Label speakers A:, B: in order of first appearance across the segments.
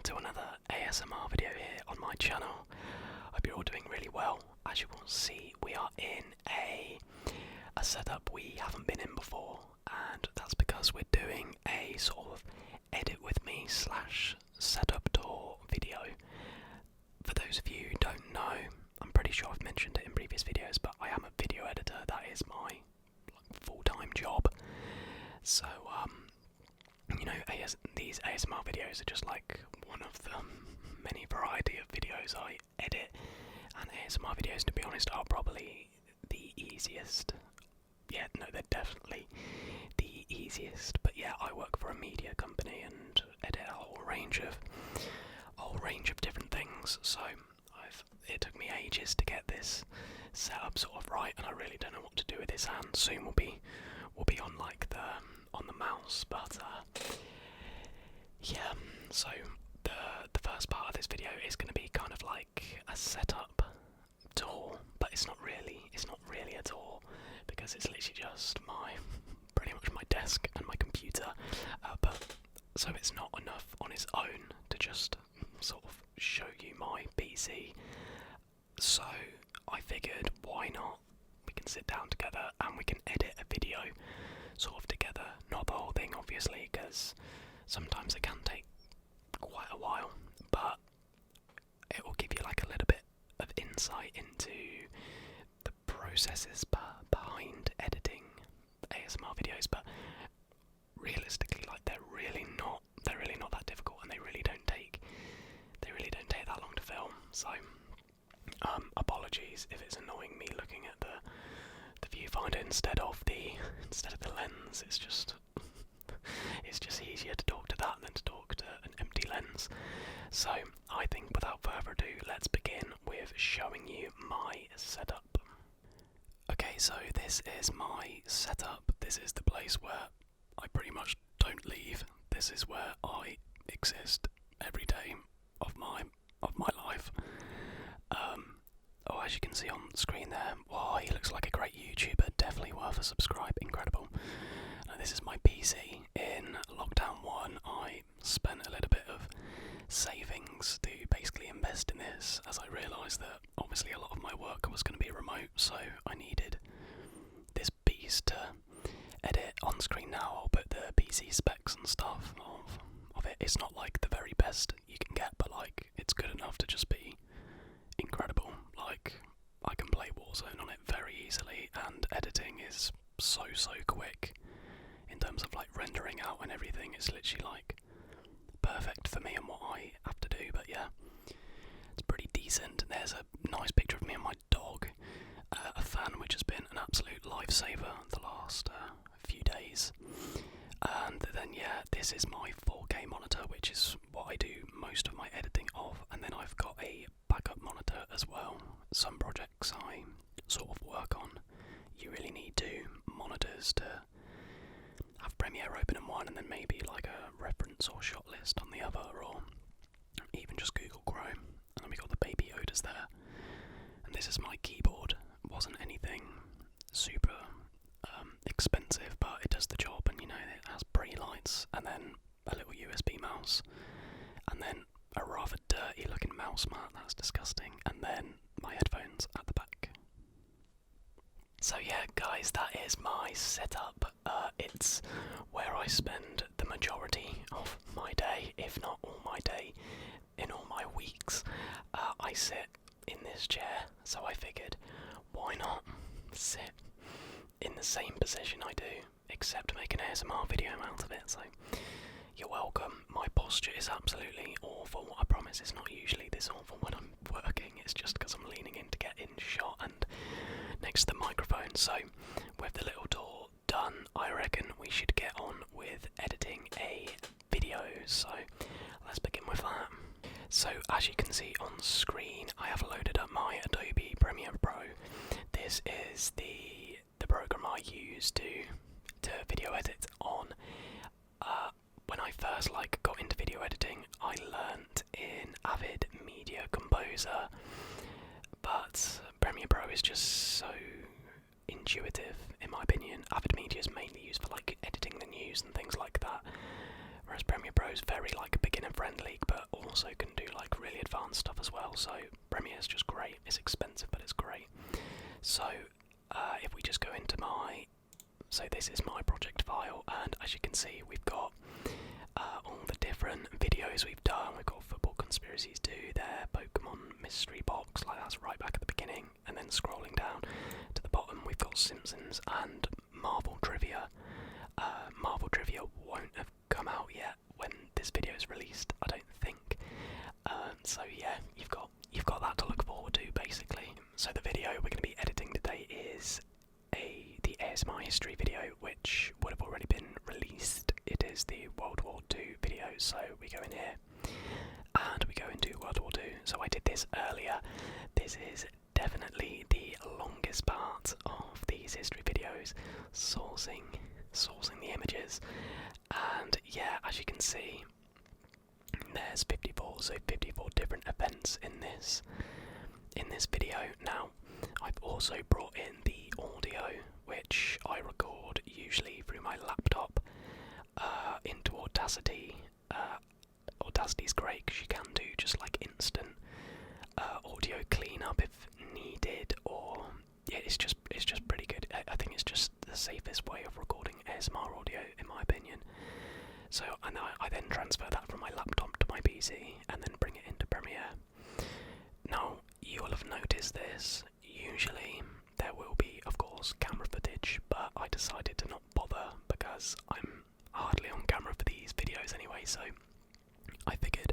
A: to another ASMR video here on my channel. Hope you're all doing really well. As you will see, we are in a setup we haven't been in before, and that's because we're doing a sort of edit with me / setup tour video. For those of you who don't know, I'm pretty sure I've mentioned it in previous videos, but I am a video editor. That is my full-time job. So you know, these ASMR videos are just like one of the many variety of videos I edit, and ASMR videos, to be honest, are probably the easiest. Yeah, no, they're definitely the easiest. But yeah, I work for a media company and edit a whole range of different things. So it took me ages to get this set up sort of right, and I really don't know what to do with this hand. Soon we'll be on like on the mouse, but yeah. So the first part of this video is going to be kind of like a setup tour, but it's not really a tour because it's literally just pretty much my desk and my computer. But so it's not enough on its own to just sort of show you my PC. So I figured, why not? We can sit down together and we can edit a video sort of together. Not the whole thing, obviously, because sometimes it can take quite a while, but it will give you like a little bit of insight into the processes behind editing ASMR videos. But realistically, like they're really not that difficult, and they really don't take that long to film. So apologies if it's annoying me looking at the viewfinder instead of the lens. It's just easier to talk to that than to talk to an empty lens. So I think without further ado, let's begin with showing you my setup. Okay, so this is my setup. This is the place where I pretty much don't leave. This is where I exist every day of my life. As you can see on the screen there, wow, he looks like a great YouTuber. Definitely worth a subscribe. Incredible. Now, this is my PC. In lockdown 1, I spent a little bit of savings to basically invest in this, as I realised that obviously a lot of my work was going to be remote, so I needed this beast to edit. On screen now, I'll put the PC specs and stuff of it. It's not like the very best you can get, but like it's good enough to just be incredible. Like, I can play Warzone on it very easily, and editing is so quick in terms of like rendering out and everything. It's literally like perfect for me and what I have to do. But yeah, it's pretty decent. There's a nice picture of me and my dog, a fan which has been an absolute lifesaver the last few days. And then yeah, this is my 4K monitor, which is what I do most of my editing of, and then I've got a backup monitor as well. Some projects I sort of work on, you really need two monitors to have Premiere open in one and then maybe like a reference or shot list on the other, or even just Google Chrome. And then we got the baby Yodas there. And this is my keyboard. It wasn't anything super expensive, but it does the job, and you know, it has pretty lights, and then a little USB mouse, and then a rather dirty looking mouse mat. That's disgusting. And then my headphones at the back. So yeah, guys, that is my setup. It's where I spend the majority of my day, if not all my day, in all my weeks. I sit in this chair, so I figured, why not sit in the same position I do, except make an ASMR video out of it. So you're welcome. My posture is absolutely awful. I promise it's not usually this awful when I'm working. It's just because I'm leaning in to get in shot and next to the microphone. So with the little tour done, I reckon we should get on with editing a video. So let's begin with that. So as you can see on screen, I have loaded up my Adobe Premiere Pro. This is the program I use to video edit on. When I first got into video editing, I learnt in Avid Media Composer, but Premiere Pro is just so intuitive in my opinion. Avid Media is mainly used for like editing the news and things like that, whereas Premiere Pro is very like beginner friendly, but also also can do like really advanced stuff as well. So Premiere is just great. It's expensive, but it's great. So if we just go into so this is my project file, and as you can see, we've got all the different videos we've done. We've got Football Conspiracies 2 there, Pokemon Mystery Box, like that's right back at the beginning, and then scrolling down to the bottom, we've got Simpsons and Marvel Trivia. Marvel Trivia won't have come out yet when this video is released, I don't think. So yeah, you've got that to look forward to, basically. So the video we're going to be editing today is the ASMR history video, which would have already been released. It is the World War II video, so we go in here and we go into World War II. So I did this earlier. This is definitely the longest part of these history videos, sourcing the images, and yeah, as you can see, there's 54 different events in this video. Now, I've also brought in the audio, which I record usually through my laptop into Audacity. Audacity's great because you can do just like instant audio cleanup if needed, or yeah, it's just pretty good. I think it's just the safest way of recording ASMR audio, in my opinion. So I then transfer that from my laptop to my PC and then bring it into Premiere. Now, you will have noticed this. Usually there will be, of course, camera footage, but I decided to not bother because I'm hardly on camera for these videos anyway, so I figured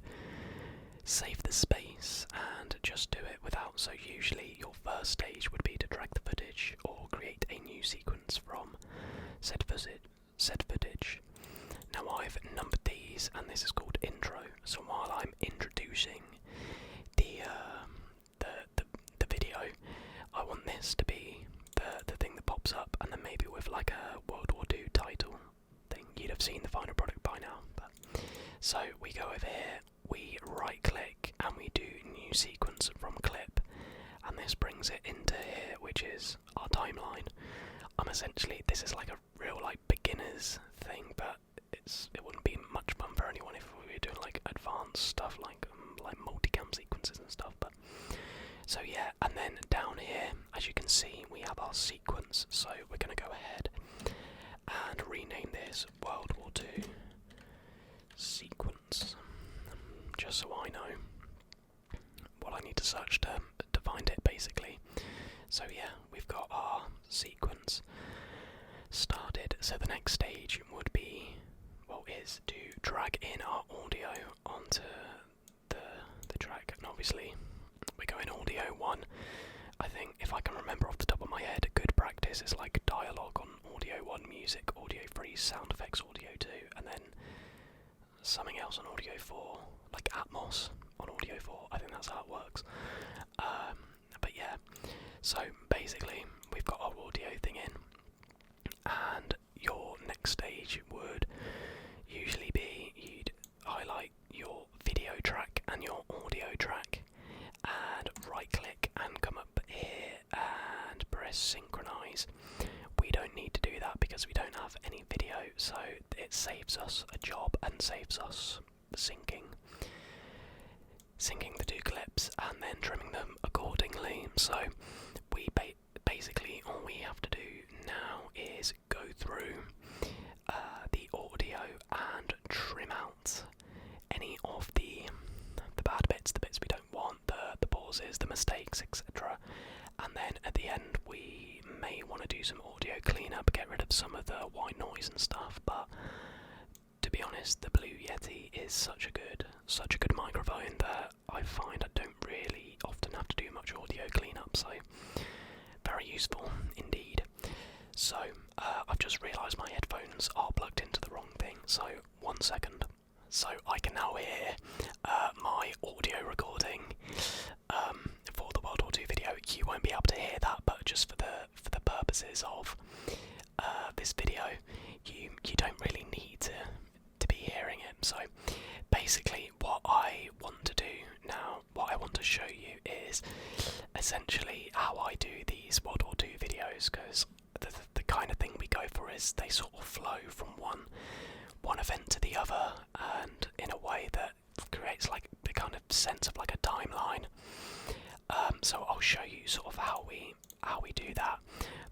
A: save the space and just do it without. So usually your first stage would be to drag the footage or create a new sequence from said footage. Now I've numbered these, and this is called intro. So while I'm introducing the video, I want this to be the thing that pops up, and then maybe with like a World War II title thing. You'd have seen the final product by now. But so we go over here, we right click, and we do new sequence from clip, and this brings it into here, which is our timeline. This is like a real like beginners thing, but it wouldn't be much fun for anyone if we were doing like advanced stuff like multicam sequences and stuff. But so yeah, and then down here, as you can see, we have our sequence. So we're going to go ahead and rename this World War II sequence, just so I know what I need to search to find it, basically. So yeah, we've got our sequence started. So the next stage would be, is to drag in our audio onto the track, and obviously we go in audio 1. I think, if I can remember off the top of my head, a good practice is like dialogue on audio 1, music audio 3, sound effects audio 2, and then something else on audio 4, like Atmos on audio 4. I think that's how it works. But yeah, so basically we've got our audio thing in, and your next stage would usually be you'd highlight your video track and your audio track, and right click and come up here and press synchronize. We don't need to do that because we don't have any video, so it saves us a job and saves us syncing the two clips and then trimming them accordingly. So we basically all we have to do now is go through the audio and trim out any of the bad bits, the bits we don't want, the pauses, the mistakes, etc. And then at the end we may want to do some audio cleanup, get rid of some of the white noise and stuff. But to be honest, the Blue Yeti is such a good microphone that I find I don't really often have to do much audio cleanup, so very useful indeed. So I've just realised my headphones are plugged into the wrong thing, so 1 second. So I can now hear my audio recording for the World War II video. You won't be able to hear that, but just for the purposes of this video, you don't really need to be hearing it. So basically what I want to do now, what I want to show you is essentially how I do these World War II videos, because the kind of thing we go for is they sort of flow from one event to the other, and in a way that creates like the sense of like a timeline. So I'll show you sort of how we do that.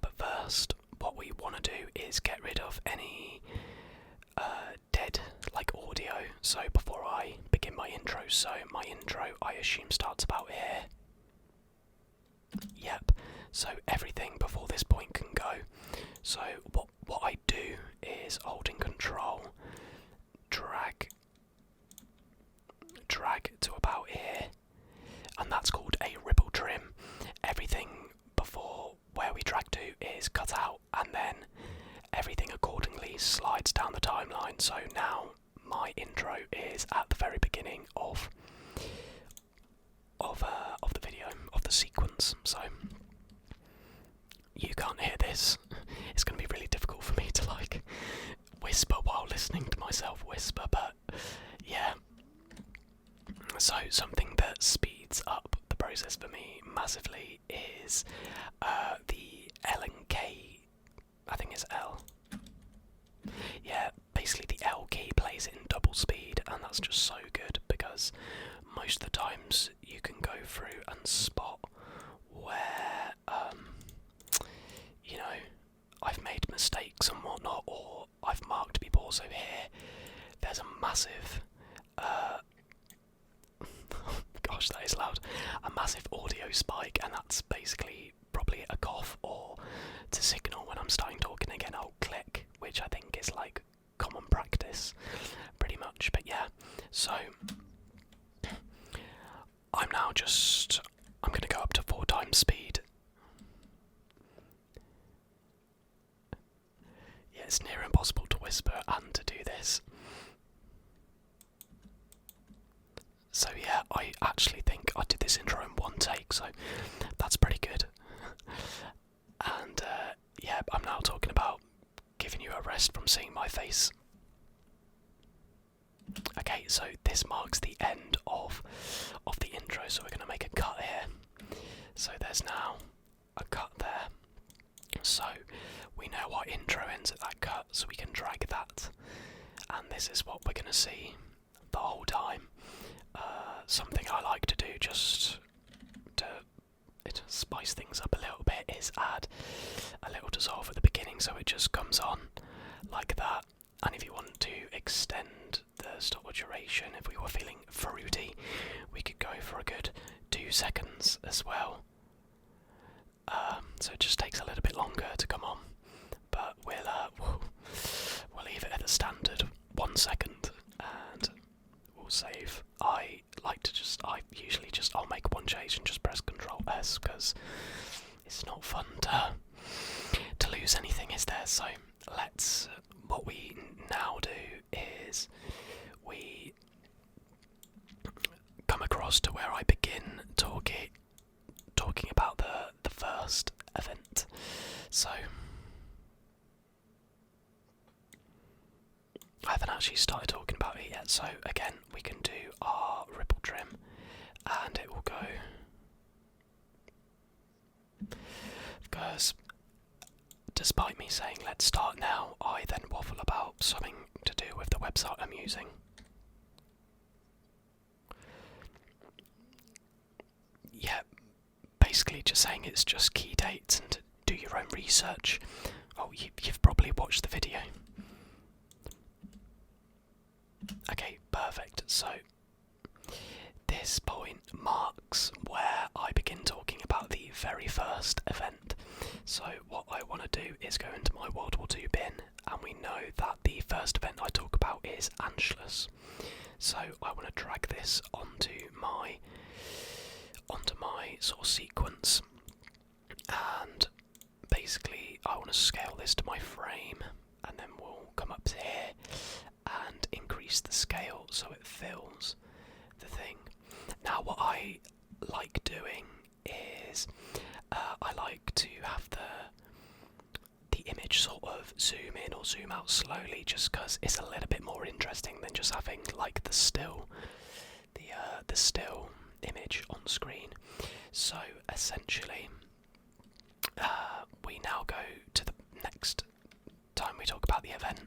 A: But first, what we want to do is get rid of any dead like audio. So before I begin my intro, my intro I assume starts about here. Yep. So everything before this point can go. So what I do is holding Control, drag to about here, and that's called a ripple trim. Everything before where we drag to is cut out, and then everything accordingly slides down the timeline. So now my intro is at the very beginning of the video, of the sequence. So you can't hear this. It's going to be really difficult for me to like whisper while listening to myself whisper, but yeah. So something that speeds up the process for me massively is the L and K. I think it's L. Yeah, basically the L key plays it in double speed, and that's just so good because most of the times you can go through and spot where you know, I've made mistakes and whatnot, or I've marked people. So here there's a massive gosh, that is loud, a massive audio spike, and that's basically probably a cough, or to signal when I'm starting talking again I'll click, which I think is like common practice pretty much. But yeah, so I'm going to go up to 4 times speed. Yeah, it's near impossible to whisper and to do this. So yeah, I actually think I did this intro in one take, so that's pretty good. And yeah, I'm now talking about giving you a rest from seeing my face. Okay, so this marks the end of the intro, so we're going to make a cut here. So there's now a cut there. So we know our intro ends at that cut, so we can drag that. And this is what we're going to see the whole time. Something I like to do just to spice things up a little bit is add a little dissolve at the beginning, so it just comes on like that. And if you want to extend the stopwatch duration, if we were feeling fruity, we could go for a good 2 seconds as well. So it just takes a little bit longer to come on, but we'll leave it at the standard 1 second, and we'll save. I'll make one change and just press Control S, because it's not fun to lose anything, is there? So what we now do is we come across to where I begin talking about the first event. So I haven't actually started talking about it yet, so again we can do our ripple trim and it will go, because despite me saying let's start now, I then waffle about something to do with the website I'm using. Yeah, basically just saying it's just key dates and do your own research. Oh, you've probably watched the video. Okay, perfect. So this point marks where I begin talking about the very first event. So what I want to do is go into my World War II bin, and we know that the first event I talk about is Anschluss. So I want to drag this onto my sort of sequence, and basically I want to scale this to my frame, and then we'll come up to here and increase the scale so it fills the thing. Now what I like doing is I like to have the image sort of zoom in or zoom out slowly, just because it's a little bit more interesting than just having like the still image on screen. So essentially we now go to the next time we talk about the event.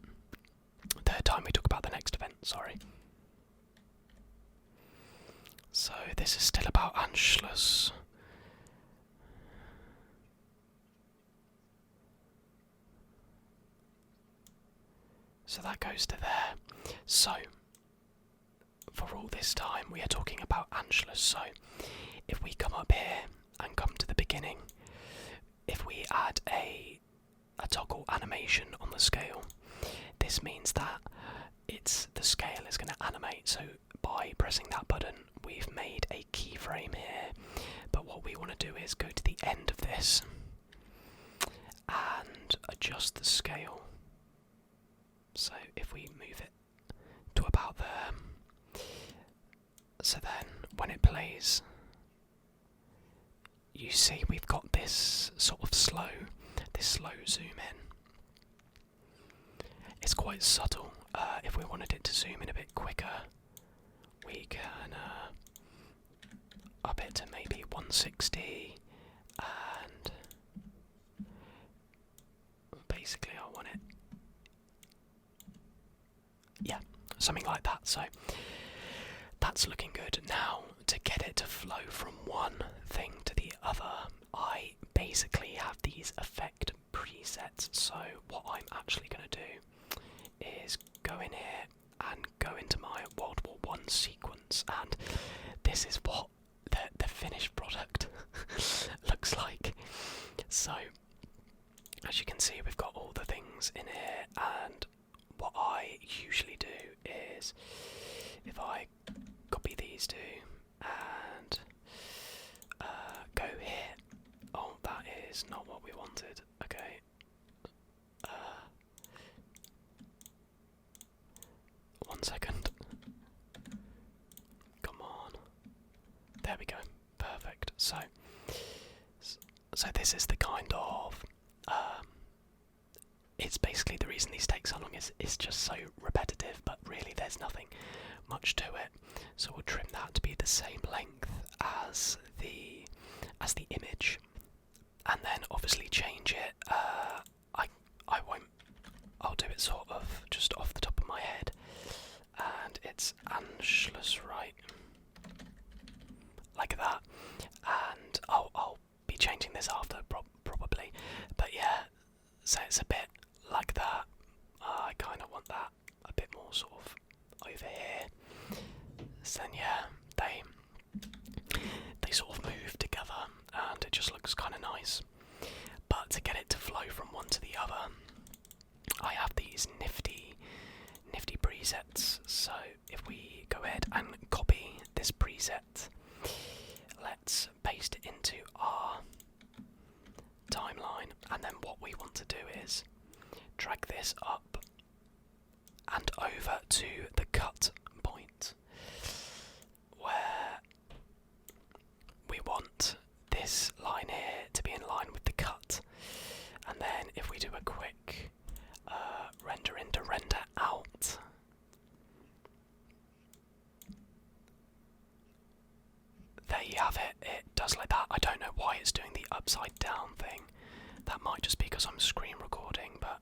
A: The time we talk about the next event, sorry. So So this is still about Anschluss. So that goes to there. So, for all this time we are talking about Anschluss. So, if we come up here and come to the beginning, if we add a toggle animation on the scale, this means that the scale is going to animate. So by pressing that button, we've made a keyframe here. But what we want to do is go to the end of this and adjust the scale. So if we move it to about there, so then when it plays, you see we've got this sort of slow zoom in. It's quite subtle. If we wanted it to zoom in a bit quicker, we can up it to maybe 160, and basically I want it, yeah, something like that. So that's looking good. Now, to get it to flow from one thing to the other, I basically have these effect presets. So what I'm actually going to do is go in here and go into my World War I sequence, and this is what the finished product looks like. So as you can see, we've got all the things in here, and what I usually do is, if I copy these two and go here. Oh, that is not what we wanted. Okay. One second. Come on. There we go. Perfect. So this is the kind of it's basically the reason these take so long is it's just so repetitive, but really there's nothing much to it. So we'll trim that to be the same length as the image, and then obviously change it. I won't. I'll do it sort of just off the top of my head, and it's Anschluss, right? Like that, and I'll be changing this after probably, but yeah. So it's a bit like that. I kind of want that a bit more sort of over here. So then yeah, they sort of move together, and it just looks kind of nice. But to get it to flow from one to the other, I have these nifty presets. So if we go ahead and copy this preset, let's paste it into our timeline, and then what we want to do is drag this up and over to the cut point, where we want this line here to be in line with the cut. And then if we do a quick render in to render out, there you have it. It does like that. I don't know why it's doing the upside down thing. That might just be because I'm screen recording, but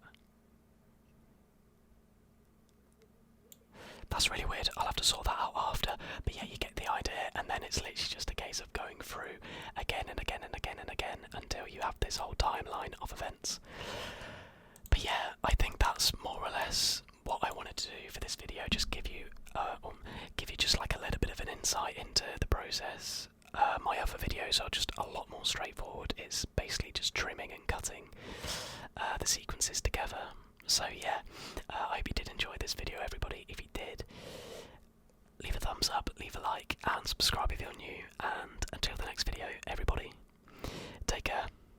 A: that's really weird. I'll have to sort that out after. But yeah, you get the idea, and then it's literally just a case of going through again and again and again and again until you have this whole timeline of events. But yeah, I think that's more or less what I wanted to do for this video. Just give you just like a little bit of an insight into the process. My other videos are just a lot more straightforward. It's basically just trimming and cutting the sequences together. So yeah, I hope you did enjoy this video, everybody. If you did, leave a thumbs up, leave a like, and subscribe if you're new. And until the next video, everybody.